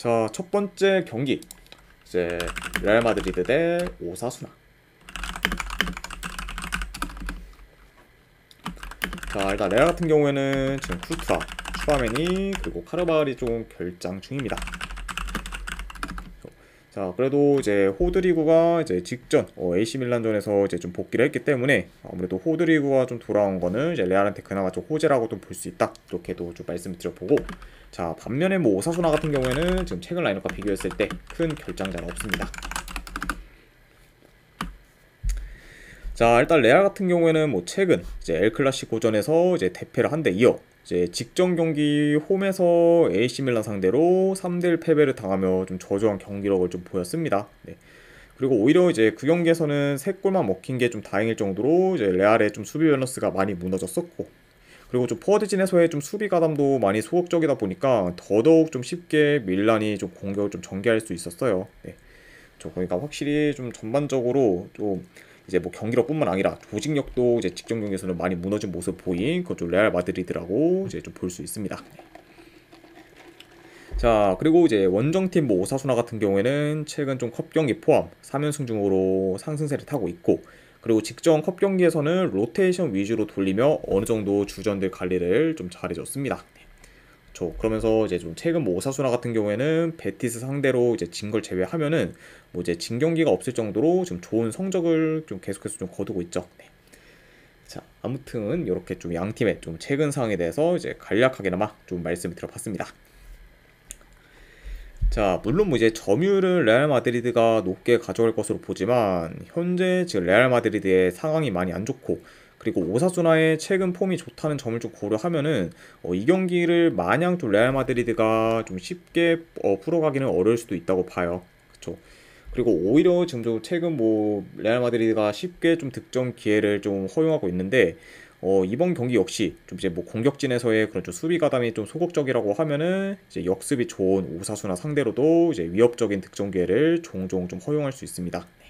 자, 첫 번째 경기 이제 레알 마드리드 대 오사수나. 자, 일단 레알 같은 경우에는 지금 쿠르투아, 슈아메니 그리고 카르바알이 좀 결장 중입니다. 자, 그래도 이제 호드리구가 이제 직전 AC 밀란전에서 이제 좀 복귀를 했기 때문에 아무래도 호드리구가 좀 돌아온 거는 이제 레알한테 그나마 좀 호재라고도 볼 수 있다, 이렇게도 좀 말씀을 드려보고, 자, 반면에 뭐 오사수나 같은 경우에는 지금 최근 라인업과 비교했을 때 큰 결장자는 없습니다. 자, 일단 레알 같은 경우에는 뭐 최근 이제 엘 클라시코전에서 이제 대패를 한 데 이어 이제 직전 경기 홈에서 AC 밀란 상대로 3대1 패배를 당하며 좀 저조한 경기력을 좀 보였습니다. 네. 그리고 오히려 이제 그 경기에서는 3골만 먹힌 게 좀 다행일 정도로 이제 레알의 좀 수비 밸런스가 많이 무너졌었고, 그리고 좀 포워드진에서의 좀 수비 가담도 많이 소극적이다 보니까 더더욱 좀 쉽게 밀란이 좀 공격을 좀 전개할 수 있었어요. 네. 그러니까 확실히 좀 전반적으로 좀 이제 뭐 경기력뿐만 아니라 조직력도 이제 직전 경기에서는 많이 무너진 모습 보인 그좀 레알 마드리드라고 이제 좀 볼 수 있습니다. 자, 그리고 이제 원정팀 뭐 오사수나 같은 경우에는 최근 좀 컵 경기 포함 3연승 중으로 상승세를 타고 있고, 그리고 직전 컵 경기에서는 로테이션 위주로 돌리며 어느 정도 주전들 관리를 좀 잘해줬습니다. 그러면서 이제 좀 최근 뭐 오사수나 같은 경우에는 베티스 상대로 이제 진 걸 제외하면은 뭐 이제 진 경기가 없을 정도로 좀 좋은 성적을 좀 계속해서 좀 거두고 있죠. 네. 자, 아무튼 이렇게 좀 양 팀의 좀 최근 상황에 대해서 이제 간략하게나마 좀 말씀을 드려봤습니다. 자, 물론 뭐 이제 점유율은 레알 마드리드가 높게 가져갈 것으로 보지만 현재 지금 레알 마드리드의 상황이 많이 안 좋고, 그리고 오사수나의 최근 폼이 좋다는 점을 좀 고려하면은 이 경기를 마냥 좀 레알 마드리드가 좀 쉽게 풀어가기는 어려울 수도 있다고 봐요. 그쵸? 그리고 오히려 지금 좀 최근 뭐 레알 마드리드가 쉽게 좀 득점 기회를 좀 허용하고 있는데, 이번 경기 역시 좀 이제 뭐 공격진에서의 그런 좀 수비 가담이 좀 소극적이라고 하면은 이제 역습이 좋은 오사수나 상대로도 이제 위협적인 득점 기회를 종종 좀 허용할 수 있습니다. 네.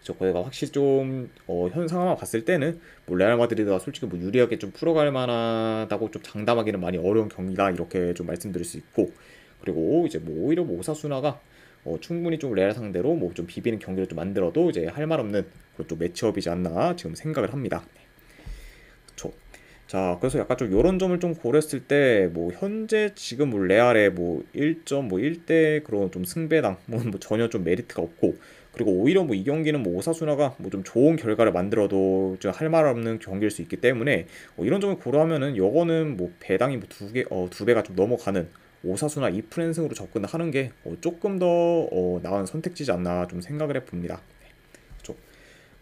그래서 거기가 확실히 좀 현 상황만 봤을 때는 뭐 레알 마드리드가 솔직히 뭐 유리하게 좀 풀어갈 만하다고 좀 장담하기는 많이 어려운 경기다, 이렇게 좀 말씀드릴 수 있고, 그리고 이제 뭐 오히려 뭐 오사수나가 충분히 좀 레알 상대로 뭐 좀 비비는 경기를 좀 만들어도 이제 할 말 없는 그런 좀 매치업이지 않나 지금 생각을 합니다. 그쵸. 자, 그래서 약간 좀 요런 점을 좀 고렸을 때 뭐 현재 지금 뭐 레알의 뭐 1점 뭐 1대 그런 좀 승배당 뭐 전혀 좀 메리트가 없고, 그리고 오히려 뭐 이 경기는 뭐 오사수나가 뭐 좀 좋은 결과를 만들어도 좀 할 말 없는 경기일 수 있기 때문에 이런 점을 고려하면은 요거는 뭐 배당이 뭐 두 배가 좀 넘어가는 오사수나 2프랜승으로 접근하는 게 조금 더 나은 선택지지 않나 좀 생각을 해봅니다. 그쵸.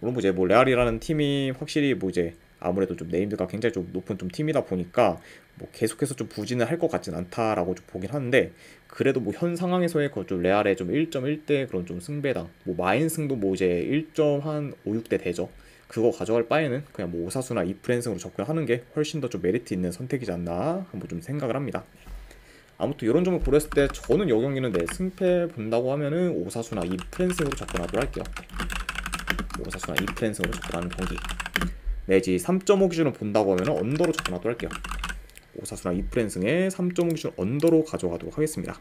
물론 뭐 이제 뭐 레알이라는 팀이 확실히 뭐 이제 아무래도 좀 네임드가 굉장히 좀 높은 좀 팀이다 보니까 뭐 계속해서 좀 부진을 할 것 같진 않다라고 좀 보긴 하는데, 그래도 뭐 현 상황에서의 그좀 레알의 좀 1.1대 그런 좀 승배당, 뭐 마인승도 뭐 이제 1.5, 6대 되죠. 그거 가져갈 바에는 그냥 뭐 오사수나 이프랜승으로 접근하는 게 훨씬 더 좀 메리트 있는 선택이지 않나 한번 좀 생각을 합니다. 아무튼 이런 점을 고렸을 때 저는 이 경기는 내 승패 본다고 하면은 오사수나 이프랜승으로 접근하도록 할게요. 오사수나 이프랜승으로 접근하는 경기, 내지 3.5 기준으로 본다고 하면 언더로 접근하도록 할게요. 오사수나 2프랜승에 3.5 기준 언더로 가져가도록 하겠습니다.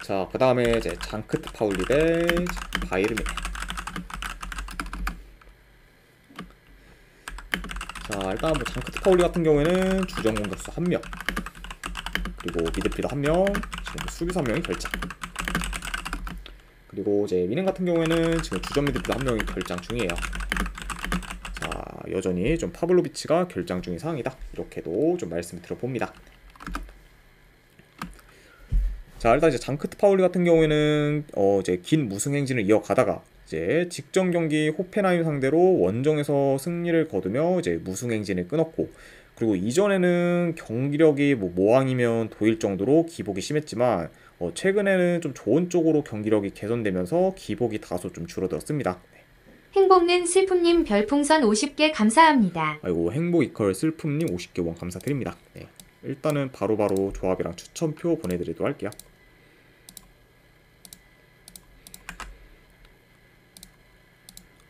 자, 그 다음에 이제 장크트 파울리 대 바이르민. 자, 일단 뭐 장크트 파울리 같은 경우에는 주전 공격수 1명, 그리고 미드필더 1명, 지금 수비수 1명이 결장. 그리고 이제 미넨 같은 경우에는 지금 주전 미드필더 1명이 결장 중이에요. 자, 여전히 좀 파블로비치가 결장 중인 상황이다, 이렇게도 좀 말씀을 드려봅니다. 자, 일단 이제 장크트 파울리 같은 경우에는 이제 긴 무승 행진을 이어가다가 이제 직전 경기 호펜하임 상대로 원정에서 승리를 거두며 이제 무승 행진을 끊었고, 그리고 이전에는 경기력이 뭐 모항이면 도일 정도로 기복이 심했지만 최근에는 좀 좋은 쪽으로 경기력이 개선되면서 기복이 다소 좀 줄어들었습니다. 행복는 슬픔님 별풍선 50개 감사합니다. 아이고, 행복 이퀄 슬픔님 50개 원 감사드립니다. 네. 일단은 바로바로 조합이랑 추천표 보내드리도록 할게요.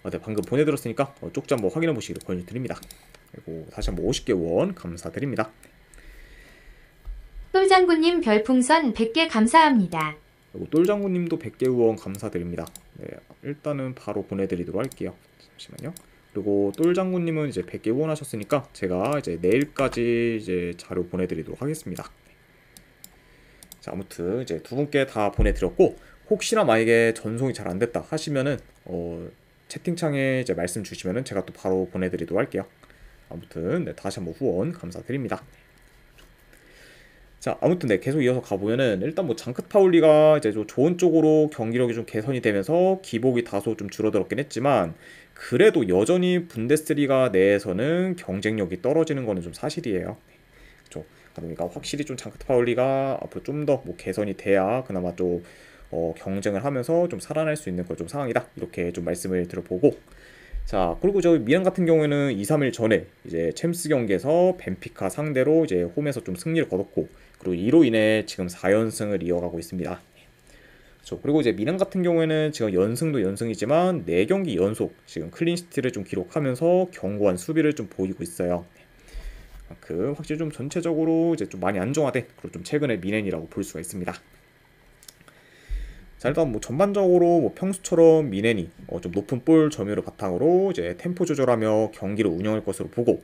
네, 방금 보내드렸으니까 쪽지 한번 확인해 보시기를 권유드립니다. 그리고 다시 한번 50개 후원 감사드립니다. 똘장군님 별풍선 100개 감사합니다. 그리고 똘장군님도 100개 후원 감사드립니다. 네, 일단은 바로 보내드리도록 할게요. 잠시만요. 그리고 똘장군님은 이제 100개 후원하셨으니까 제가 이제 내일까지 이제 자료 보내드리도록 하겠습니다. 자, 아무튼 이제 두 분께 다 보내드렸고, 혹시나 만약에 전송이 잘 안됐다 하시면은 채팅창에 이제 말씀 주시면은 제가 또 바로 보내드리도록 할게요. 아무튼 네, 다시 한번 후원 감사드립니다. 자, 아무튼 네, 계속 이어서 가보면은 일단 뭐 장크 파울리가 이제 좀 좋은 쪽으로 경기력이 좀 개선이 되면서 기복이 다소 좀 줄어들었긴 했지만, 그래도 여전히 분데스리가 내에서는 경쟁력이 떨어지는 거는 좀 사실이에요. 그렇죠. 그러니까 확실히 좀 장크 파울리가 앞으로 좀 더 뭐 개선이 돼야 그나마 좀 경쟁을 하면서 좀 살아날 수 있는 좀 상황이다, 이렇게 좀 말씀을 드려보고, 자, 그리고 저 미란 같은 경우에는 2, 3일 전에 이제 챔스 경기에서 벤피카 상대로 이제 홈에서 좀 승리를 거뒀고, 그리고 이로 인해 지금 4연승을 이어가고 있습니다. 그렇죠. 그리고 이제 미란 같은 경우에는 지금 연승도 연승이지만 4경기 연속 지금 클린시트를 좀 기록하면서 견고한 수비를 좀 보이고 있어요. 그 확실히 좀 전체적으로 이제 좀 많이 안정화된, 그리고 좀 최근의 미넨이라고 볼 수가 있습니다. 자, 일단 뭐 전반적으로 뭐 평소처럼 미넨이 좀 높은 볼 점유율을 바탕으로 이제 템포 조절하며 경기를 운영할 것으로 보고,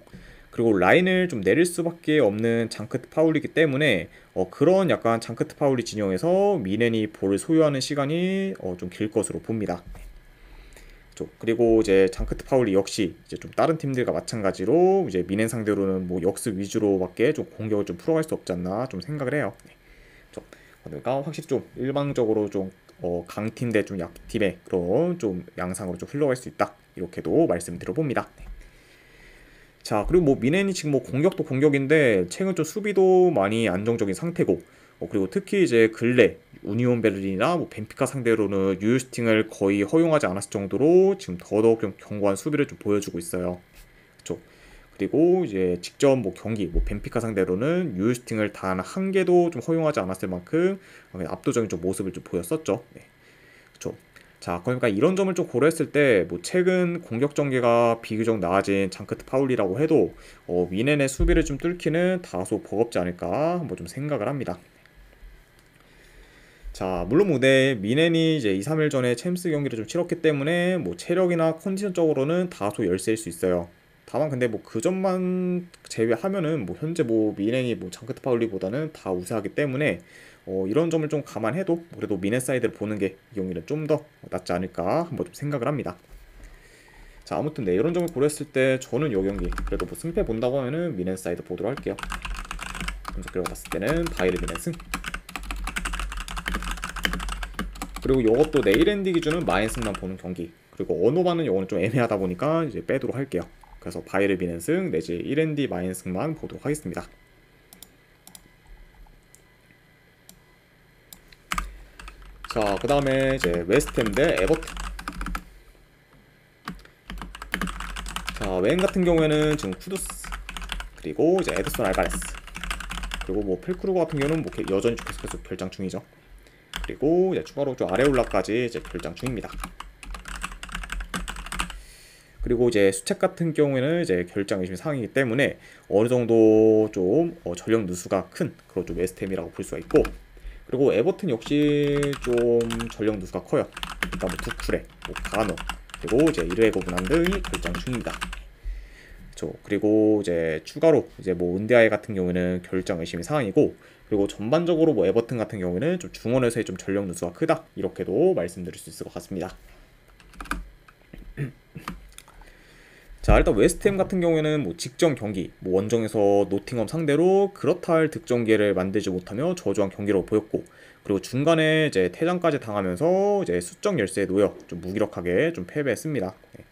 그리고 라인을 좀 내릴 수밖에 없는 장크트 파울이기 때문에 그런 약간 장크트 파울리 진영에서 미넨이 볼을 소유하는 시간이 좀 길 것으로 봅니다. 그리고 이제 장크트 파울리 역시 이제 좀 다른 팀들과 마찬가지로 이제 미넨 상대로는 뭐 역습 위주로밖에 좀 공격을 좀 풀어갈 수 없지 않나 좀 생각을 해요. 그러니까 확실히 좀 일방적으로 좀 강팀 대 좀 약팀의 그런 좀 양상으로 좀 흘러갈 수 있다, 이렇게도 말씀드려봅니다. 자, 그리고 뭐 미넨이 지금 뭐 공격도 공격인데 최근 좀 수비도 많이 안정적인 상태고, 그리고 특히 이제 근래 우니온 베를린이나 뭐 벤피카 상대로는 유유스팅을 거의 허용하지 않았을 정도로 지금 더더욱 좀 견고한 수비를 좀 보여주고 있어요. 그렇죠. 그리고 이제 직접 뭐 경기 뭐 벤피카 상대로는 유유스팅을 단 한 개도 좀 허용하지 않았을 만큼 압도적인 좀 모습을 좀 보였었죠. 네. 그렇죠. 자, 그러니까 이런 점을 좀 고려했을 때 뭐 최근 공격 전개가 비교적 나아진 장크트 파울리라고 해도 미넨의 수비를 좀 뚫기는 다소 버겁지 않을까 한번 좀 생각을 합니다. 자, 물론 무대 미넨이 이제 2, 3일 전에 챔스 경기를 좀 치렀기 때문에 뭐 체력이나 컨디션적으로는 다소 열세일 수 있어요. 다만 근데 뭐 그 점만 제외하면은 뭐 현재 뭐 미넨이 뭐 장크트 파울리보다는 다 우세하기 때문에 이런 점을 좀 감안해도 그래도 미넨 사이드를 보는 게 이 경기는 좀 더 낫지 않을까 한번 좀 생각을 합니다. 자, 아무튼 네, 이런 점을 고려했을 때 저는 이 경기 그래도 뭐 승패 본다고 하면은 미넨 사이드 보도록 할게요. 분석 결과 봤을 때는 바이에른 미넨 승. 그리고 이것도 네일랜드 기준은 마인승만 보는 경기, 그리고 언어반은 이거는 좀 애매하다 보니까 이제 빼도록 할게요. 그래서 바이에른 미넨 승 내지 1ND 마인승만 보도록 하겠습니다. 자, 그 다음에 이제 웨스트햄 대 에버튼. 자, 웬 같은 경우에는 지금 쿠두스, 그리고 이제 에드슨 알바레스, 그리고 뭐 펠크루거 같은 경우는 뭐 여전히 계속해서 결장 중이죠. 그리고 이제 추가로 좀 아레올라까지 이제 결장 중입니다. 그리고 이제 수책 같은 경우에는 이제 결장 의심 사항이기 때문에 어느 정도 좀 전력 누수가 큰 그런 좀 웨스트햄이라고 볼 수가 있고, 그리고 에버튼 역시 좀 전력 누수가 커요. 일단 뭐 두쿠레, 뭐 가너, 그리고 이제 이르에고 문안 등이 결장 중입니다. 그리고 이제 추가로 이제 뭐 은데아이 같은 경우에는 결장 의심이 사항이고, 그리고 전반적으로 뭐 에버튼 같은 경우에는 좀 중원에서의 좀 전력 누수가 크다, 이렇게도 말씀드릴 수 있을 것 같습니다. 자, 일단 웨스트햄 같은 경우에는 뭐 직전 경기 뭐 원정에서 노팅엄 상대로 그렇다 할 득점 기회를 만들지 못하며 저조한 경기로 보였고, 그리고 중간에 이제 퇴장까지 당하면서 이제 수적 열세에 놓여 좀 무기력하게 좀 패배했습니다. 네.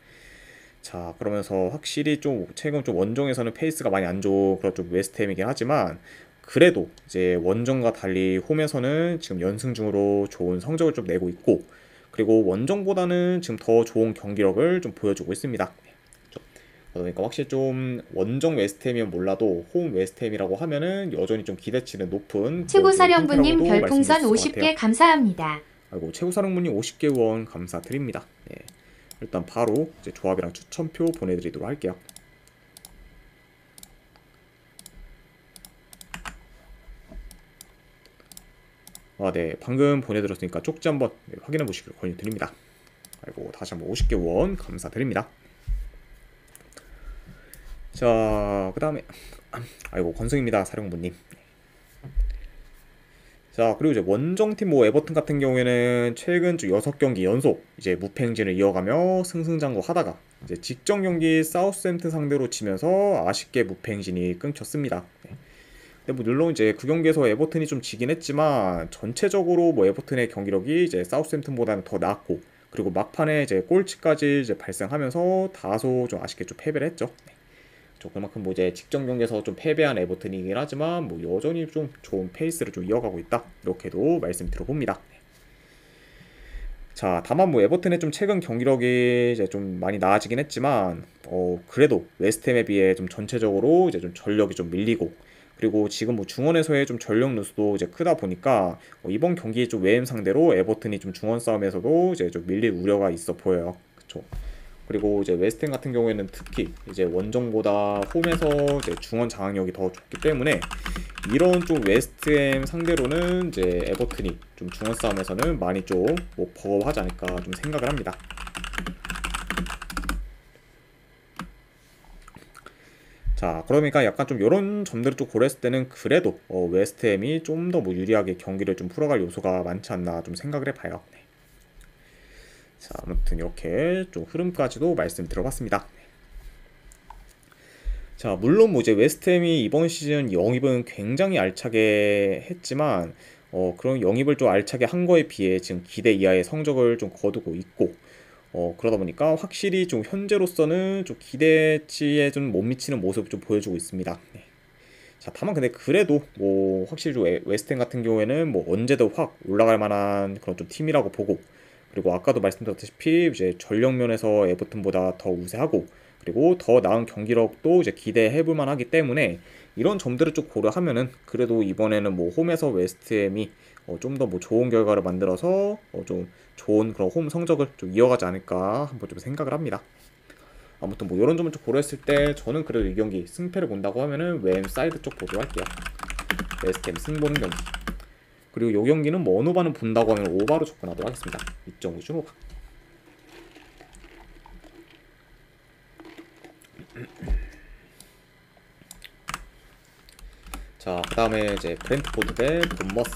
자, 그러면서 확실히 좀 최근 좀 원정에서는 페이스가 많이 안 좋은 그런 좀 웨스트햄이긴 하지만, 그래도 이제 원정과 달리 홈에서는 지금 연승 중으로 좋은 성적을 좀 내고 있고, 그리고 원정보다는 지금 더 좋은 경기력을 좀 보여주고 있습니다. 그러니까 확실히 좀 원정 웨스트햄이면 몰라도 홈 웨스트햄이라고 하면은 여전히 좀 기대치는 높은 최고사령부님 상태라고도 별풍선 말씀드릴 수 있을 것 50개 같아요. 감사합니다. 아이고, 최고사령부님 50개 후원 감사드립니다. 예. 일단 바로 이제 조합이랑 추천표 보내드리도록 할게요. 네. 방금 보내드렸으니까 쪽지 한번 확인해 보시길 권유드립니다. 아이고, 다시 한번 50개 원 감사드립니다. 자, 그 다음에 아이고, 건승입니다, 사령부님. 자, 그리고 이제 원정팀 뭐 에버튼 같은 경우에는 최근 주 6경기 연속 이제 무패 행진을 이어가며 승승장구하다가 이제 직전 경기 사우스햄튼 상대로 지면서 아쉽게 무패 행진이 끊겼습니다. 근데 뭐 물론 이제 그 경기에서 에버튼이 좀 지긴 했지만 전체적으로 뭐 에버튼의 경기력이 이제 사우스햄튼보다는 더 나았고, 그리고 막판에 이제 골치까지 이제 발생하면서 다소 좀 아쉽게 좀 패배를 했죠. 그만큼 뭐 이제 직전 경기에서 좀 패배한 에버튼이긴 하지만 뭐 여전히 좀 좋은 페이스를 좀 이어가고 있다, 이렇게도 말씀드려봅니다. 자, 다만 뭐 에버튼의 좀 최근 경기력이 이제 좀 많이 나아지긴 했지만 그래도 웨스트햄에 비해 좀 전체적으로 이제 좀 전력이 좀 밀리고, 그리고 지금 뭐 중원에서의 좀 전력 누수도 이제 크다 보니까 이번 경기 좀 웨임 상대로 에버튼이 좀 중원 싸움에서도 이제 좀 밀릴 우려가 있어 보여요. 그쵸? 그리고 이제 웨스트햄 같은 경우에는 특히 이제 원정보다 홈에서 이제 중원 장악력이 더 좋기 때문에 이런 좀 웨스트햄 상대로는 이제 에버튼이 좀 중원 싸움에서는 많이 좀 뭐 버거워하지 않을까 좀 생각을 합니다. 자, 그러니까 약간 좀 이런 점들을 좀 고려했을 때는 그래도 웨스트햄이 좀 더 뭐 유리하게 경기를 좀 풀어갈 요소가 많지 않나 좀 생각을 해봐요. 네. 자, 아무튼 이렇게 좀 흐름까지도 말씀드려봤습니다. 자, 물론 뭐 이제 웨스트햄이 이번 시즌 영입은 굉장히 알차게 했지만 그런 영입을 좀 알차게 한 거에 비해 지금 기대 이하의 성적을 좀 거두고 있고, 그러다 보니까 확실히 좀 현재로서는 좀 기대치에 좀 못 미치는 모습을 좀 보여주고 있습니다. 네. 자, 다만 근데 그래도 뭐 확실히 좀 웨스트햄 같은 경우에는 뭐 언제든 확 올라갈 만한 그런 좀 팀이라고 보고, 그리고 아까도 말씀드렸다시피 이제 전력 면에서 에버튼보다 더 우세하고, 그리고 더 나은 경기력도 이제 기대해 볼 만하기 때문에 이런 점들을 좀 고려하면은 그래도 이번에는 뭐 홈에서 웨스트햄이 좀 더 뭐 좋은 결과를 만들어서 좀 좋은 그런 홈 성적을 좀 이어가지 않을까 한번 좀 생각을 합니다. 아무튼 뭐 이런 점을 좀 고려했을 때 저는 그래도 이 경기 승패를 본다고 하면은 왼 사이드 쪽 보도록 할게요. 웨스트햄 승 보는 경기. 그리고 이 경기는 뭐 어느 바는 본다고 하면 오바로 접근하도록 하겠습니다. 2.5준 오바. 자, 그 다음에 이제 브렌트포드 대 본머스.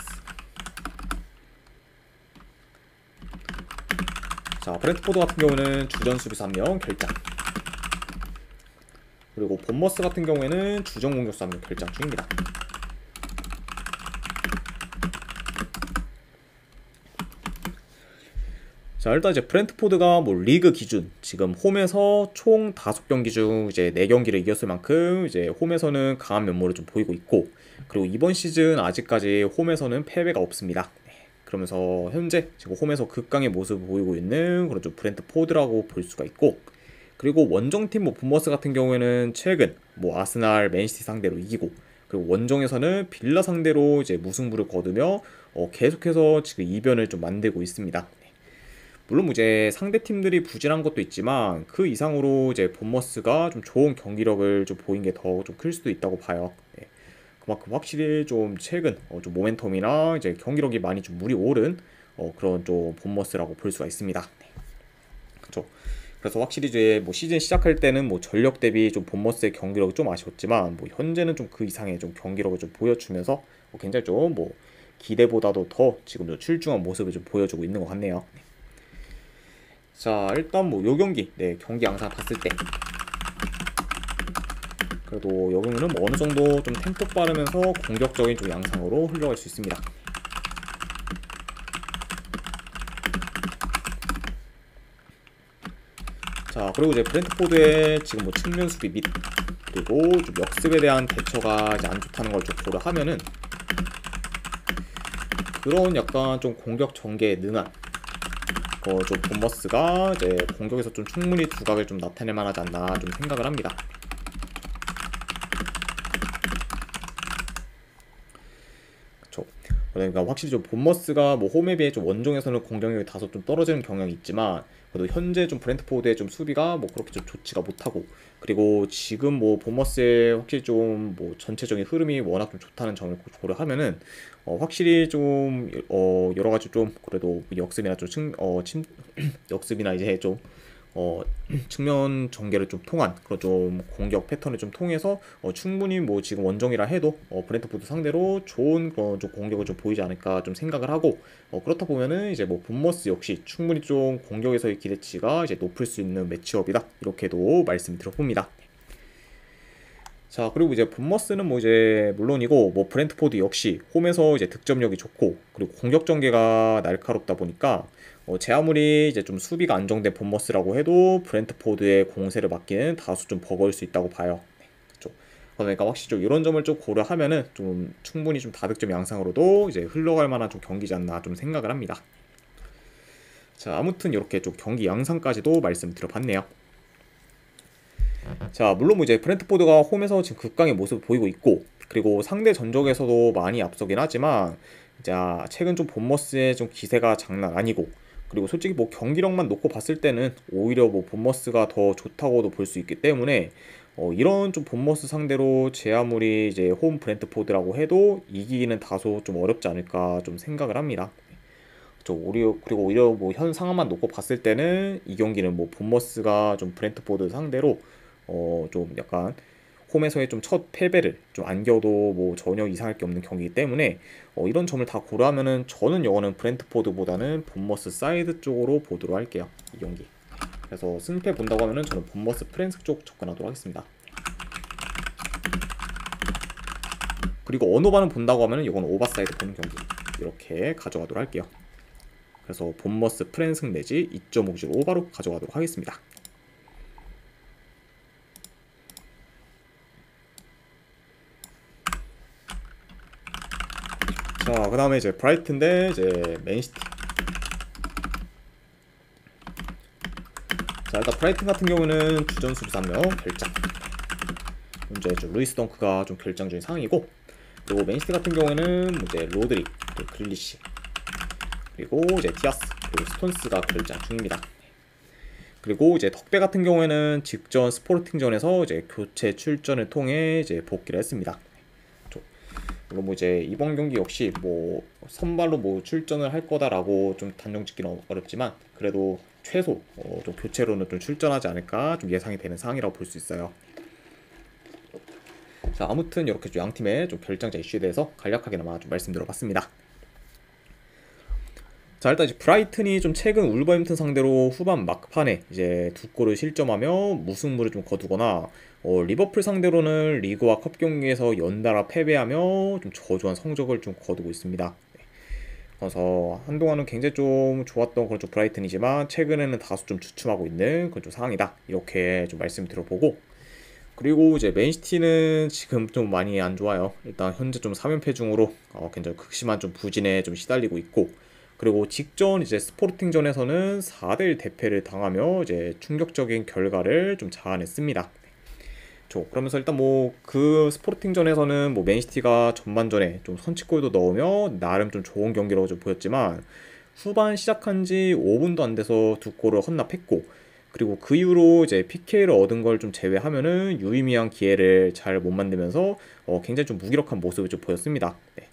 자, 브렌트포드 같은 경우는 주전 수비수 1명 결장, 그리고 본머스 같은 경우에는 주전 공격수 1명 결장 중입니다. 자, 일단 이제 브렌트포드가 뭐 리그 기준 지금 홈에서 총 5경기 중 이제 4경기를 이겼을 만큼 이제 홈에서는 강한 면모를 좀 보이고 있고, 그리고 이번 시즌 아직까지 홈에서는 패배가 없습니다. 그러면서 현재 지금 홈에서 극강의 모습을 보이고 있는 그런 좀 브렌트포드라고 볼 수가 있고, 그리고 원정팀 뭐 본머스 같은 경우에는 최근 뭐 아스날, 맨시티 상대로 이기고, 그리고 원정에서는 빌라 상대로 이제 무승부를 거두며 계속해서 지금 이변을 좀 만들고 있습니다. 물론 이제 상대 팀들이 부진한 것도 있지만 그 이상으로 이제 본머스가 좀 좋은 경기력을 좀 보인 게 더 좀 클 수도 있다고 봐요. 네. 그만큼 확실히 좀 최근 좀 모멘텀이나 이제 경기력이 많이 좀 물이 오른 그런 좀 본머스라고 볼 수가 있습니다. 네. 그렇죠. 그래서 확실히 이제 뭐 시즌 시작할 때는 뭐 전력 대비 좀 본머스의 경기력이 좀 아쉬웠지만 뭐 현재는 좀 그 이상의 좀 경기력을 좀 보여주면서 굉장히 좀 뭐 기대보다도 더 지금 좀 출중한 모습을 좀 보여주고 있는 것 같네요. 네. 자, 일단 뭐 요 경기, 네, 경기 양상 봤을 때 그래도 요 경기는 뭐 어느 정도 좀 템포 빠르면서 공격적인 좀 양상으로 흘러갈 수 있습니다. 자, 그리고 이제 브렌트포드의 지금 뭐 측면 수비 및 그리고 좀 역습에 대한 대처가 이제 안 좋다는 걸 좀 고려하면은 그런 약간 좀 공격 전개에 능한 좀 본머스가 이제 공격에서 좀 충분히 두각을 좀 나타낼 만하지 않나 좀 생각을 합니다. 그쵸. 그러니까 확실히 좀 본머스가 뭐 홈에 비해 좀 원정에서는 공격력이 다소 좀 떨어지는 경향이 있지만 그래도 현재 좀 브랜트포드의 좀 수비가 뭐 그렇게 좀 좋지가 못하고 그리고 지금 뭐 본머스의 확실히 좀 뭐 전체적인 흐름이 워낙 좀 좋다는 점을 고려하면은 확실히 좀 여러 가지 좀 그래도 역습이나 좀 역습이나 이제 좀 어, 측면 전개를 좀 통한 그런 좀 공격 패턴을 좀 통해서 충분히 뭐 지금 원정이라 해도 브랜트포드 상대로 좋은 그런 좀 공격을 좀 보이지 않을까 좀 생각을 하고 그렇다 보면은 이제 뭐 본머스 역시 충분히 좀 공격에서의 기대치가 이제 높을 수 있는 매치업이다 이렇게도 말씀드려봅니다. 자, 그리고 이제 본머스는 뭐 이제 물론이고 뭐 브랜트포드 역시 홈에서 이제 득점력이 좋고 그리고 공격 전개가 날카롭다 보니까 제 아무리 이제 좀 수비가 안정된 본머스라고 해도 브랜트포드의 공세를 막기는 다소 좀 버거울 수 있다고 봐요. 네, 그렇죠. 그러니까 확실히 좀 이런 점을 좀 고려하면은 좀 충분히 좀 다득점 양상으로도 이제 흘러갈 만한 좀 경기지 않나 좀 생각을 합니다. 자, 아무튼 이렇게 좀 경기 양상까지도 말씀드려봤네요. 자, 물론 뭐 이제 브랜트포드가 홈에서 지금 극강의 모습을 보이고 있고 그리고 상대 전적에서도 많이 앞서긴 하지만 이제 최근 좀 본머스의 좀 기세가 장난 아니고 그리고 솔직히 뭐 경기력만 놓고 봤을 때는 오히려 뭐 본머스가 더 좋다고도 볼 수 있기 때문에 이런 좀 본머스 상대로 제 아무리 이제 홈 브랜트포드라고 해도 이기기는 다소 좀 어렵지 않을까 좀 생각을 합니다. 그리고 오히려 뭐 현 상황만 놓고 봤을 때는 이 경기는 뭐 본머스가 좀 브랜트포드 상대로 좀 약간 홈에서의 좀 첫 패배를 좀 안겨도 뭐 전혀 이상할 게 없는 경기이기 때문에 이런 점을 다 고려하면은 저는 영어는 브랜트포드보다는 본머스 사이드 쪽으로 보도록 할게요. 이 경기. 그래서 승패 본다고 하면은 저는 본머스 프랭스 쪽 접근하도록 하겠습니다. 그리고 언오바는 본다고 하면은 이건 오버사이드 보는 경기 이렇게 가져가도록 할게요. 그래서 본머스 프랭승 내지 2.5질 오바로 가져가도록 하겠습니다. 자, 그 다음에 이제 브라이튼데 이제 맨시티. 자, 일단 브라이튼 같은 경우는 주전 수비수 1명 결장. 현재 좀 루이스 덩크가 좀 결장 중인 상황이고, 그리고 맨시티 같은 경우에는 이제 로드리, 그리고 글리시, 그리고 이제 디아스, 그리고 스톤스가 결장 중입니다. 그리고 이제 덕배 같은 경우에는 직전 스포팅전에서 이제 교체 출전을 통해 이제 복귀를 했습니다. 물론 뭐 이제 이번 경기 역시 뭐 선발로 뭐 출전을 할 거다라고 좀 단정 짓기는 어렵지만 그래도 최소 좀 교체로는 좀 출전하지 않을까 좀 예상이 되는 상황이라고 볼 수 있어요. 자, 아무튼 이렇게 좀 양 팀의 좀 결장자 이슈에 대해서 간략하게나마 좀 말씀드려봤습니다. 자, 일단 이제 브라이튼이 좀 최근 울버햄튼 상대로 후반 막판에 이제 2골을 실점하며 무승부를 좀 거두거나 리버풀 상대로는 리그와 컵 경기에서 연달아 패배하며 좀 저조한 성적을 좀 거두고 있습니다. 네. 그래서 한동안은 굉장히 좀 좋았던 그런 좀 브라이튼이지만 최근에는 다소 좀 주춤하고 있는 그런 좀 상황이다. 이렇게 좀 말씀드려보고 그리고 이제 맨시티는 지금 좀 많이 안 좋아요. 일단 현재 좀 3연패 중으로 굉장히 극심한 좀 부진에 좀 시달리고 있고 그리고 직전 이제 스포팅전에서는 4대1 대패를 당하며 이제 충격적인 결과를 좀 자아냈습니다. 그러면서 일단 뭐 그 스포팅전에서는 뭐 맨시티가 전반전에 좀 선취골도 넣으며 나름 좀 좋은 경기라고 좀 보였지만 후반 시작한 지 5분도 안 돼서 2골을 헌납했고 그리고 그 이후로 이제 PK를 얻은 걸 좀 제외하면은 유의미한 기회를 잘 못 만들면서 굉장히 좀 무기력한 모습을 좀 보였습니다. 네.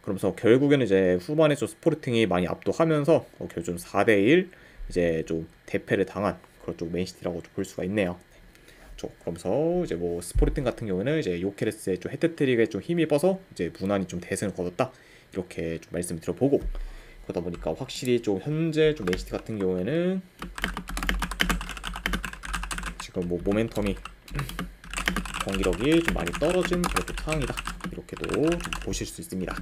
그러면서 결국에는 이제 후반에 좀 스포팅이 많이 압도하면서 결국 좀 4대1 이제 좀 대패를 당한 그런 쪽 맨시티라고 볼 수가 있네요. 그러면서 이제 뭐 스포팅 같은 경우는 이제 요케레스의 좀 헤트트릭에 좀 힘입어서 이제 무난히 좀 대승을 거뒀다 이렇게 좀 말씀드려보고 그러다 보니까 확실히 좀 현재 좀 맨시티 같은 경우에는 지금 뭐 모멘텀이 경기력이 좀 많이 떨어진 그런 좀 상황이다 이렇게도 좀 보실 수 있습니다.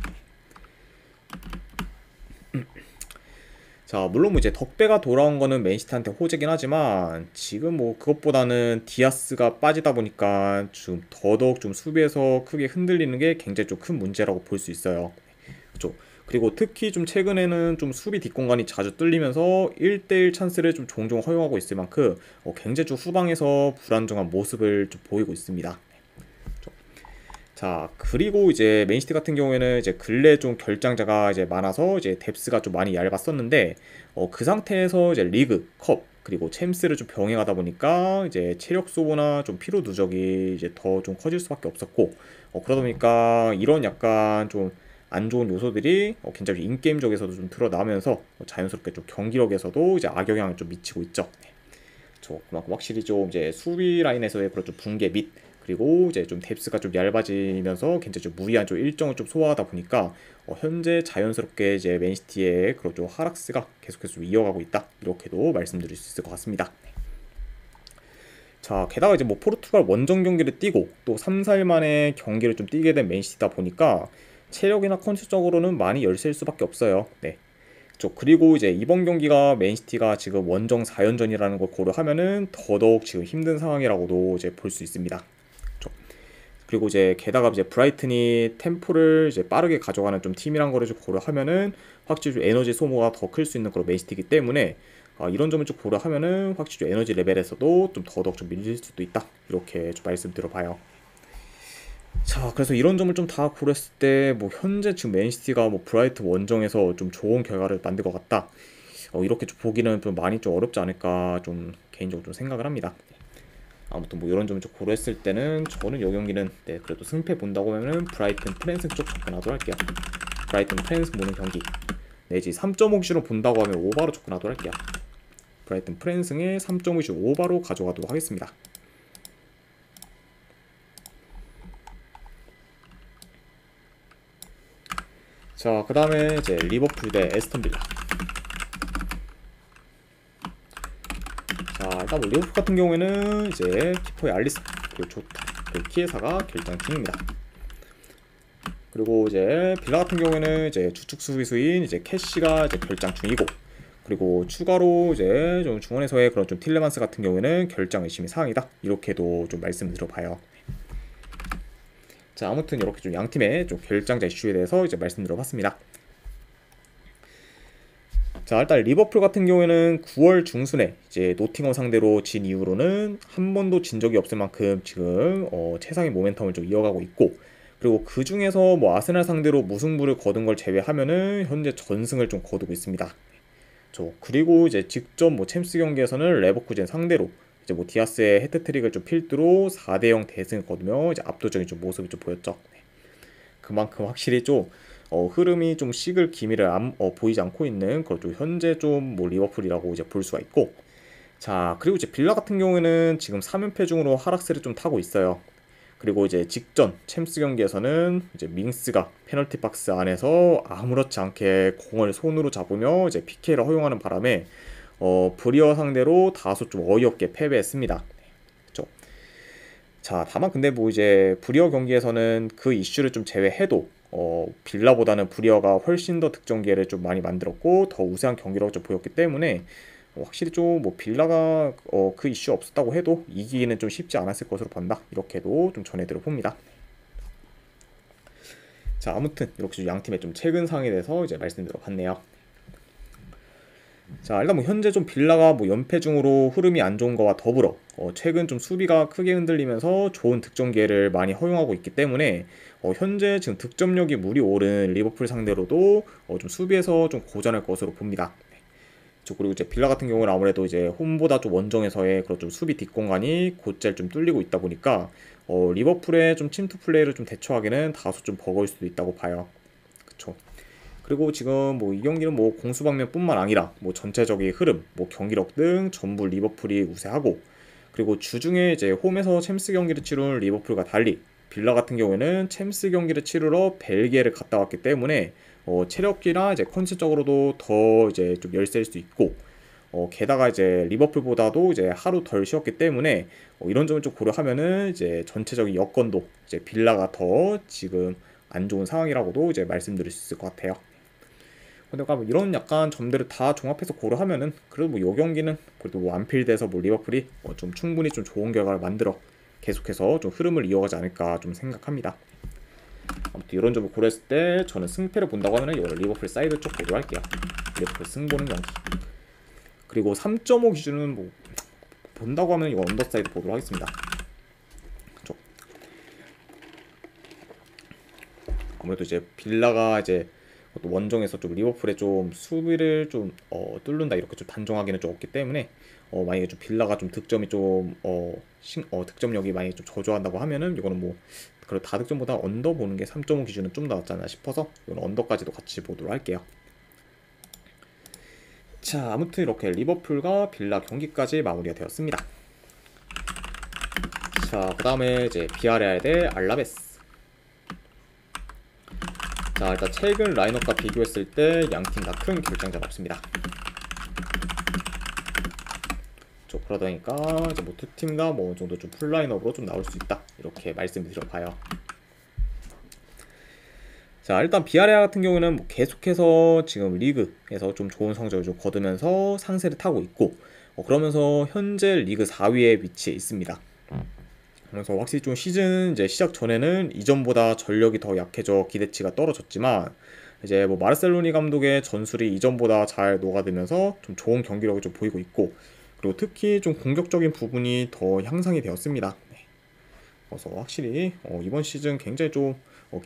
자, 물론 뭐 이제 덕배가 돌아온 거는 맨시티한테 호재긴 하지만 지금 뭐 그것보다는 디아스가 빠지다 보니까 좀 더더욱 좀 수비에서 크게 흔들리는 게 굉장히 좀 큰 문제라고 볼 수 있어요. 그렇죠. 그리고 특히 좀 최근에는 좀 수비 뒷공간이 자주 뚫리면서 1대1 찬스를 좀 종종 허용하고 있을 만큼 굉장히 좀 후방에서 불안정한 모습을 좀 보이고 있습니다. 자, 그리고 이제 맨시티 같은 경우에는 이제 근래 좀 결장자가 이제 많아서 이제 뎁스가 좀 많이 얇았었는데 그 상태에서 이제 리그, 컵 그리고 챔스를 좀 병행하다 보니까 이제 체력 소모나 좀 피로 누적이 이제 더 좀 커질 수밖에 없었고 그러다 보니까 이런 약간 좀 안 좋은 요소들이 굉장히 인게임적에서도 좀 드러나면서 자연스럽게 좀 경기력에서도 이제 악영향을 좀 미치고 있죠. 그만큼 확실히 좀 이제 수비 라인에서의 그런 좀 붕괴 및 그리고 이제 좀 뎁스가 좀 얇아지면서 굉장히 좀 무리한 좀 일정을 좀 소화하다 보니까 현재 자연스럽게 이제 맨시티의 그런 좀 하락세가 계속해서 좀 이어가고 있다 이렇게도 말씀드릴 수 있을 것 같습니다. 자, 게다가 이제 뭐 포르투갈 원정 경기를 뛰고 또 3, 4일 만에 경기를 좀 뛰게 된 맨시티다 보니까 체력이나 컨디션적으로는 많이 열세일 수밖에 없어요. 네. 그리고 이제 이번 경기가 맨시티가 지금 원정 4연전이라는 걸 고려하면은 더더욱 지금 힘든 상황이라고도 이제 볼 수 있습니다. 그리고 이제 게다가 이제 브라이튼이 템포를 이제 빠르게 가져가는 좀 팀이란 거를 좀 고려하면은 확실히 좀 에너지 소모가 더 클 수 있는 그런 맨시티이기 때문에 이런 점을 좀 고려하면은 확실히 좀 에너지 레벨에서도 좀 더더욱 좀 밀릴 수도 있다 이렇게 좀 말씀드려봐요. 자, 그래서 이런 점을 좀 다 고렸을 때 뭐 현재 지금 맨시티가 뭐 브라이트 원정에서 좀 좋은 결과를 만들 것 같다. 이렇게 좀 보기는 좀 많이 좀 어렵지 않을까 좀 개인적으로 좀 생각을 합니다. 아무튼 뭐 이런 점을 좀 고려했을 때는 저는 이 경기는 네, 그래도 승패 본다고 하면은 브라이튼 프랜스 쪽 접근하도록 할게요. 브라이튼 프랜스 보는 경기 내지 3.5기준으로 본다고 하면 오바로 접근하도록 할게요. 브라이튼 프랜스의 3.5기준 오바로 가져가도록 하겠습니다. 자, 그 다음에 이제 리버풀 대 에스턴 빌라. 자, 일단 뭐 리버풀 같은 경우에는 이제 키퍼의 알리슨 그리고 조타 그리고 키에사가 결장 중입니다. 그리고 이제 빌라 같은 경우에는 이제 주축 수비수인 이제 캐시가 이제 결장 중이고 그리고 추가로 이제 좀 중원에서의 그런 좀 틸레만스 같은 경우에는 결장 의심이 사항이다 이렇게도 좀 말씀을 드려봐요. 자, 아무튼 이렇게 좀 양팀의 좀 결장자 이슈에 대해서 이제 말씀드려봤습니다. 자, 일단 리버풀 같은 경우에는 9월 중순에 이제 노팅엄 상대로 진 이후로는 한 번도 진 적이 없을 만큼 지금 최상의 모멘텀을 좀 이어가고 있고 그리고 그 중에서 뭐 아스날 상대로 무승부를 거둔 걸 제외하면은 현재 전승을 좀 거두고 있습니다. 그리고 이제 직접 뭐 챔스 경기에서는 레버쿠젠 상대로 이제 뭐 디아스의 해트트릭을 좀 필두로 4대0 대승을 거두며 이제 압도적인 좀 모습을 좀 보였죠. 그만큼 확실히 좀 흐름이 좀 식을 기미를 보이지 않고 있는 그런 좀 현재 좀 뭐 리버풀이라고 이제 볼 수가 있고 자, 그리고 이제 빌라 같은 경우에는 지금 3연패 중으로 하락세를 좀 타고 있어요. 그리고 이제 직전 챔스 경기에서는 이제 밍스가 페널티 박스 안에서 아무렇지 않게 공을 손으로 잡으며 이제 PK를 허용하는 바람에 브리어 상대로 다소 좀 어이없게 패배했습니다. 그렇죠? 자, 다만 근데 뭐 이제 브리어 경기에서는 그 이슈를 좀 제외해도 빌라보다는 브리어가 훨씬 더 득점 기회를 좀 많이 만들었고 더 우세한 경기력을 좀 보였기 때문에 확실히 좀 뭐 빌라가 그 이슈 없었다고 해도 이기기는 좀 쉽지 않았을 것으로 본다 이렇게도 좀 전해드려 봅니다. 자, 아무튼 이렇게 좀 양팀의 좀 최근 상황에 대해서 이제 말씀드려 봤네요. 자, 일단 뭐 현재 좀 빌라가 뭐 연패 중으로 흐름이 안 좋은 거와 더불어 최근 좀 수비가 크게 흔들리면서 좋은 득점 기회를 많이 허용하고 있기 때문에 현재 지금 득점력이 물이 오른 리버풀 상대로도 좀 수비에서 좀 고전할 것으로 봅니다. 그리고 이제 빌라 같은 경우는 아무래도 이제 홈보다 좀 원정에서의 그런 좀 수비 뒷공간이 곧잘 좀 뚫리고 있다 보니까 리버풀의 좀 침투 플레이를 좀 대처하기는 다소 좀 버거울 수도 있다고 봐요. 그쵸. 그리고 지금 뭐 이 경기는 뭐 공수 방면뿐만 아니라 뭐 전체적인 흐름, 뭐 경기력 등 전부 리버풀이 우세하고 그리고 주중에 이제 홈에서 챔스 경기를 치른 리버풀과 달리 빌라 같은 경우에는 챔스 경기를 치르러 벨기에를 갔다 왔기 때문에 체력이나 이제 컨디션적으로도 더 이제 좀 열세일 수 있고 게다가 이제 리버풀보다도 이제 하루 덜 쉬었기 때문에 이런 점을 좀 고려하면은 이제 전체적인 여건도 이제 빌라가 더 지금 안 좋은 상황이라고도 이제 말씀드릴 수 있을 것 같아요. 근데 뭐 이런 약간 점들을 다 종합해서 고려하면은 그래도 뭐 요 경기는 그래도 뭐 안필드에서 뭐 리버풀이 좀 충분히 좀 좋은 결과를 만들어 계속해서 좀 흐름을 이어가지 않을까 좀 생각합니다. 아무튼 이런 점을 고려했을 때 저는 승패를 본다고 하면은 이거를 리버풀 사이드 쪽 보도록 할게요. 리버풀 승 보는 경기. 그리고 3.5 기준은 뭐 본다고 하면 이거 언더 사이드 보도록 하겠습니다. 아무래도 이제 빌라가 이제 또 원정에서 좀 리버풀의 좀 수비를 좀 뚫는다 이렇게 좀 단정하기는 좀 없기 때문에 만약에 좀 빌라가 좀 득점이 좀 득점력이 만약에 좀 저조한다고 하면은 이거는 뭐 그래도 다득점보다 언더 보는 게 3.5 기준은 좀 더 낫지 않나 싶어서 이건 언더까지도 같이 보도록 할게요. 자, 아무튼 이렇게 리버풀과 빌라 경기까지 마무리가 되었습니다. 자, 그 다음에 이제 비아레알 대 알라베스. 자, 일단 최근 라인업과 비교했을 때 양팀 다 큰 결장자가 없습니다. 그러다 보니까 이제 뭐 두 팀 다 뭐 어느 정도 좀 풀 라인업으로 좀 나올 수 있다 이렇게 말씀드려봐요. 자, 일단 비아레알 같은 경우는 뭐 계속해서 지금 리그에서 좀 좋은 성적을 좀 거두면서 상세를 타고 있고 그러면서 현재 리그 4위에 위치해 있습니다. 그래서 확실히 좀 시즌 이제 시작 전에는 이전보다 전력이 더 약해져 기대치가 떨어졌지만 이제 뭐 마르셀로니 감독의 전술이 이전보다 잘 녹아들면서 좀 좋은 경기력을 좀 보이고 있고 그리고 특히 좀 공격적인 부분이 더 향상이 되었습니다. 그래서 확실히 이번 시즌 굉장히 좀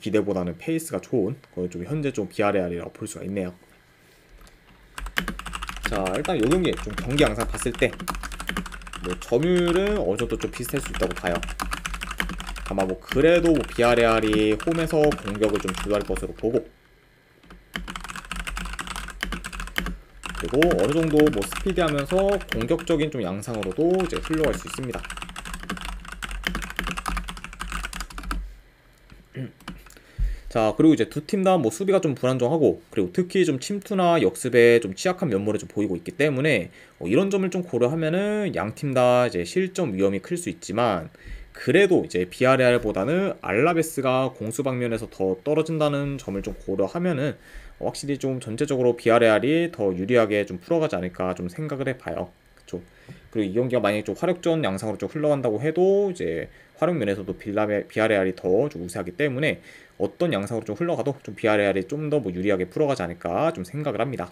기대보다는 페이스가 좋은 좀 현재 좀 비아레알이라고 볼 수가 있네요. 자, 일단 이 경기 좀 경기 양상 봤을 때 뭐 점유율은 어느 정도 좀 비슷할 수 있다고 봐요. 아마 뭐 그래도 뭐 비아레알이 홈에서 공격을 좀 주도할 것으로 보고 그리고 어느 정도 뭐 스피디하면서 공격적인 좀 양상으로도 이제 흘러갈 수 있습니다. 자, 그리고 이제 두 팀 다 뭐 수비가 좀 불안정하고 그리고 특히 좀 침투나 역습에 좀 취약한 면모를 좀 보이고 있기 때문에 이런 점을 좀 고려하면은 양 팀 다 이제 실점 위험이 클 수 있지만 그래도 이제 비아레알보다는 알라베스가 공수 방면에서 더 떨어진다는 점을 좀 고려하면은 확실히 좀 전체적으로 비아레알이 더 유리하게 좀 풀어가지 않을까 좀 생각을 해봐요. 그쵸? 그리고 이 경기가 만약에 좀 화력전 양상으로 좀 흘러간다고 해도 이제 화력 면에서도 비아레알이 더 좀 우세하기 때문에 어떤 양상으로 좀 흘러가도 좀 비아레알이 좀 더 뭐 유리하게 풀어가지 않을까 좀 생각을 합니다.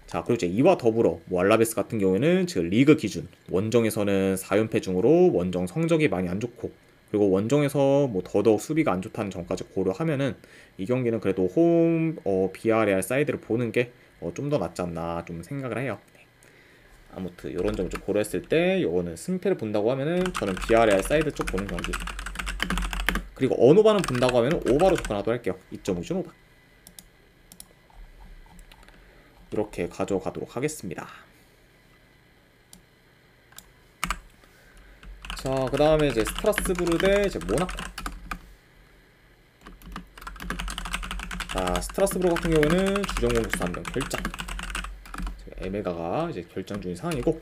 자, 그리고 이제 이와 더불어 뭐 알라베스 같은 경우에는 지금 리그 기준 원정에서는 4연패 중으로 원정 성적이 많이 안 좋고 그리고 원정에서 뭐 더더욱 수비가 안 좋다는 점까지 고려하면은 이 경기는 그래도 홈 비아레알 사이드를 보는 게 좀 더 낫지 않나 좀 생각을 해요. 아무튼 이런 점을 좀 고려했을 때 요거는 승패를 본다고 하면은 저는 비아레알 사이드 쪽 보는 경기 그리고 언오바는 본다고 하면은 오바로 접근하도록 할게요. 2.5 기준 오바 이렇게 가져가도록 하겠습니다. 자, 그 다음에 이제 스트라스부르 대 이제 모나코. 자, 스트라스부르 같은 경우는 주전 공격수 1명 결장. 에메가가 이제 결장 중인 상황이고,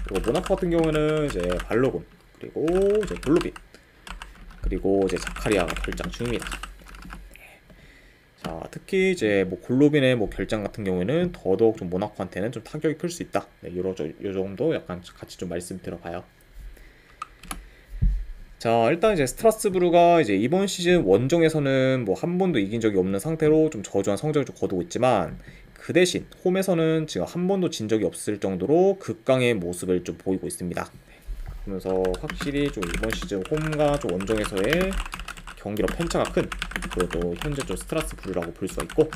그리고 모나코 같은 경우는 이제 발로군, 그리고 이제 블루빈, 그리고 이제 자카리아가 결장 중입니다. 자, 특히 이제 뭐 골로빈의 뭐 결장 같은 경우에는 더더욱 좀 모나코한테는 좀 타격이 클 수 있다. 네, 요 정도 약간 같이 좀 말씀 드려봐요. 자, 일단 이제 스트라스부르가 이제 이번 시즌 원정에서는 뭐 한 번도 이긴 적이 없는 상태로 좀 저조한 성적을 좀 거두고 있지만 그 대신 홈에서는 지금 한 번도 진 적이 없을 정도로 극강의 모습을 좀 보이고 있습니다. 그러면서 확실히 좀 이번 시즌 홈과 좀 원정에서의 경기력 편차가 큰 그래도 현재 좀 스트라스부르라고 볼 수가 있고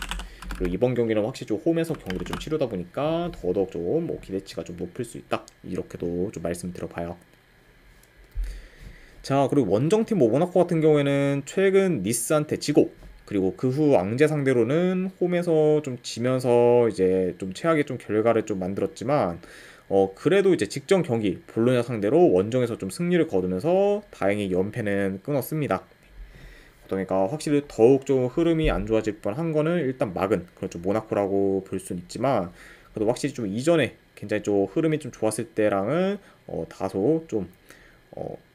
그리고 이번 경기는 확실히 좀 홈에서 경기를 좀 치르다 보니까 더더욱 좀 뭐 기대치가 좀 높을 수 있다 이렇게도 좀 말씀드려봐요. 자, 그리고 원정팀 뭐 모나코 같은 경우에는 최근 니스한테 지고 그리고 그 후 앙제 상대로는 홈에서 좀 지면서 이제 좀 최악의 좀 결과를 좀 만들었지만 그래도 이제 직전 경기 볼로냐 상대로 원정에서 좀 승리를 거두면서 다행히 연패는 끊었습니다. 그러니까 확실히 더욱 좀 흐름이 안 좋아질 뻔한 거는 일단 막은 그렇죠 모나코라고 볼 수는 있지만 그래도 확실히 좀 이전에 굉장히 좀 흐름이 좀 좋았을 때랑은 다소 좀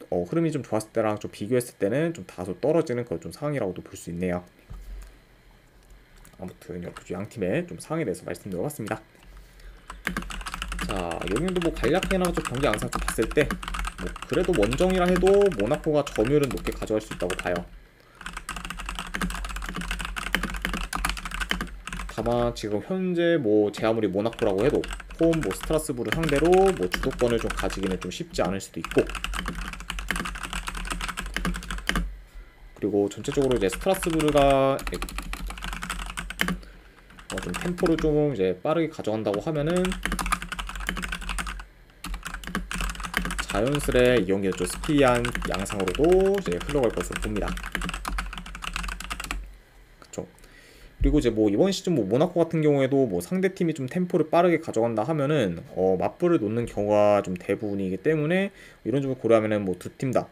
흐름이 좀 좋았을 때랑 좀 비교했을 때는 좀 다소 떨어지는 그런 좀 상황이라고도 볼 수 있네요. 아무튼 이렇게 양 팀의 좀 상황에 대해서 말씀드려봤습니다. 자, 여기도 뭐 간략하게나 좀 경기 양상 좀 봤을 때 뭐 그래도 원정이라 해도 모나코가 점유율은 높게 가져갈 수 있다고 봐요. 다만 지금 현재 뭐 제 아무리 모나코라고 해도 홈 뭐 스트라스부르 상대로 뭐 주도권을 좀 가지기는 좀 쉽지 않을 수도 있고 그리고 전체적으로 이제 스트라스부르가 좀 템포를 좀 이제 빠르게 가져간다고 하면은 자연스레 이 경기는 좀 스피디한 양상으로도 이제 흘러갈 것으로 봅니다. 그쵸. 그리고 이제 뭐 이번 시즌 뭐 모나코 같은 경우에도 뭐 상대 팀이 좀 템포를 빠르게 가져간다 하면은 맞불을 놓는 경우가 좀 대부분이기 때문에 이런 점을 고려하면은 뭐 두 팀 다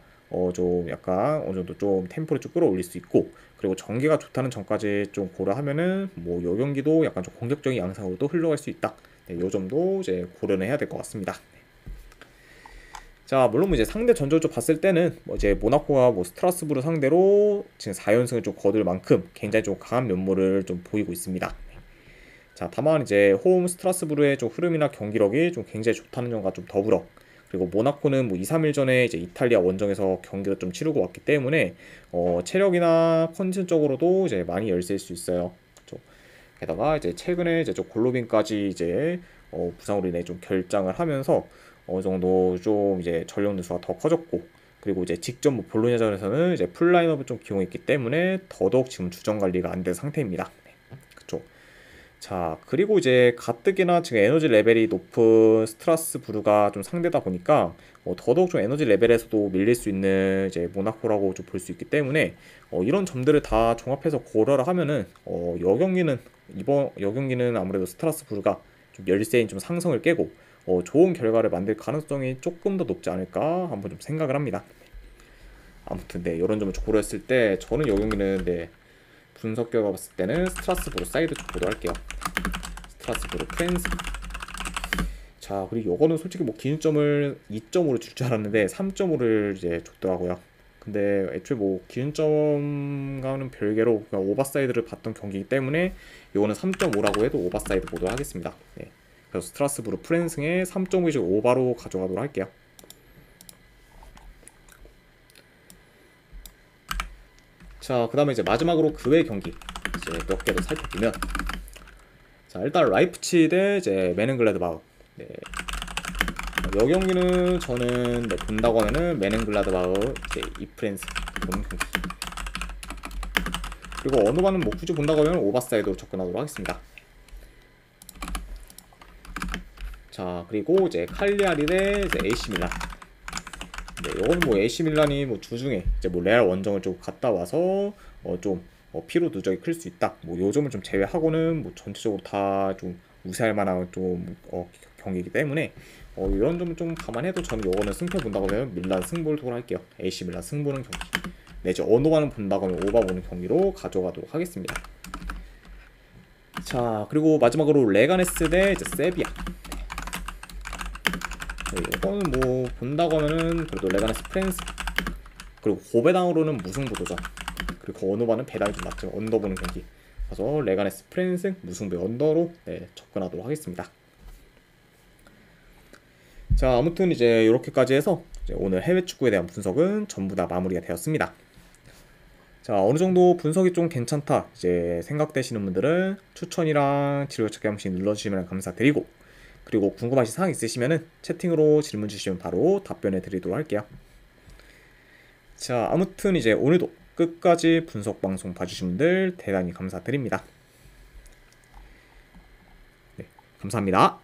좀 약간 어느 정도 좀 템포를 좀 끌어올릴 수 있고, 그리고 전개가 좋다는 점까지 좀 고려하면은 뭐 이 경기도 약간 좀 공격적인 양상으로도 흘러갈 수 있다. 네, 이 점도 이제 고려는 해야 될 것 같습니다. 자, 물론 뭐 이제 상대 전적을 봤을 때는 뭐 이제 모나코가 뭐 스트라스부르 상대로 지금 4연승을 좀 거둘 만큼 굉장히 좀 강한 면모를 좀 보이고 있습니다. 자, 다만 이제 홈 스트라스부르의 좀 흐름이나 경기력이 좀 굉장히 좋다는 점과 좀 더불어, 그리고 모나코는 뭐 2, 3일 전에 이제 이탈리아 원정에서 경기를 좀 치르고 왔기 때문에 체력이나 컨디션적으로도 이제 많이 열세일 수 있어요. 그렇죠? 게다가 이제 최근에 이제 좀 골로빈까지 이제 부상으로 인해 좀 결장을 하면서 어느 정도 좀 이제 전력 누수가 더 커졌고, 그리고 이제 직접 뭐 볼로냐전에서는 이제 풀 라인업을 좀 기용했기 때문에 더더욱 지금 주전 관리가 안 된 상태입니다. 그쵸. 자, 그리고 이제 가뜩이나 지금 에너지 레벨이 높은 스트라스부르가 좀 상대다 보니까 더더욱 좀 에너지 레벨에서도 밀릴 수 있는 이제 모나코라고 좀 볼 수 있기 때문에 이런 점들을 다 종합해서 고려를 하면은 이번 여경기는 아무래도 스트라스부르가 좀 열세인 좀 상성을 깨고 좋은 결과를 만들 가능성이 조금 더 높지 않을까 한번 좀 생각을 합니다. 아무튼 네, 이런 점을 고려했을 때 저는 이 경기는 네, 분석 결과 봤을 때는 스트라스부르 사이드 쪽 보도할게요. 스트라스부르 프렌스. 자, 그리고 이거는 솔직히 뭐 기준점을 2.5로 줄 줄 알았는데 3.5를 이제 줬더라고요. 근데 애초에 뭐 기준점과는 별개로 그냥 오버사이드를 봤던 경기이기 때문에 이거는 3.5라고 해도 오버사이드 보도록 하겠습니다. 네. 그래서 스트라스부르 프렌승에 3.5 오바로 가져가도록 할게요. 자, 그 다음에 이제 마지막으로 그 외 경기 이제 몇 개를 살펴보면, 자, 일단 라이프치 대 이제 메넨글라드바흐. 네. 이 경기는 저는 네, 본다고 하면은 메넨글라드바흐 이제 이프렌스 보는 경기. 그리고 어느 반은 뭐 굳이 본다고 하면 오버사이드로 접근하도록 하겠습니다. 자, 그리고 이제 칼리아리 대 이제 AC 밀란. 네, 이거는 뭐 AC 밀란이 뭐 주중에 이제 뭐 레알 원정을 좀 갔다 와서 좀 피로 누적이 클 수 있다. 뭐 요 점을 좀 제외하고는 뭐 전체적으로 다 좀 우세할 만한 좀 경기이기 때문에 이런 점을 좀 감안해도 저는 이거는 승패 본다고 하면 밀란 승부를 토론할게요. AC 밀란 승부는 경기. 네, 이제 어노바는 본다고 하면 오바 보는 경기로 가져가도록 하겠습니다. 자, 그리고 마지막으로 레가네스 대 이제 세비야. 이거는 뭐 본다고 하면은 그래도 레가네스 프렌스, 그리고 고배당으로는 무승부 도전, 그리고 어노바는 배당이 좀 낮죠. 언더 보는 경기. 그래서 레가네스 프렌스 무승부 언더로 네, 접근하도록 하겠습니다. 자, 아무튼 이제 이렇게까지 해서 이제 오늘 해외 축구에 대한 분석은 전부 다 마무리가 되었습니다. 자, 어느 정도 분석이 좀 괜찮다 이제 생각되시는 분들은 추천이랑 지로 찾기 한 번씩 눌러주시면 감사드리고, 그리고 궁금하신 사항 있으시면은 채팅으로 질문 주시면 바로 답변해 드리도록 할게요. 자, 아무튼 이제 오늘도 끝까지 분석 방송 봐주신 분들 대단히 감사드립니다. 네, 감사합니다.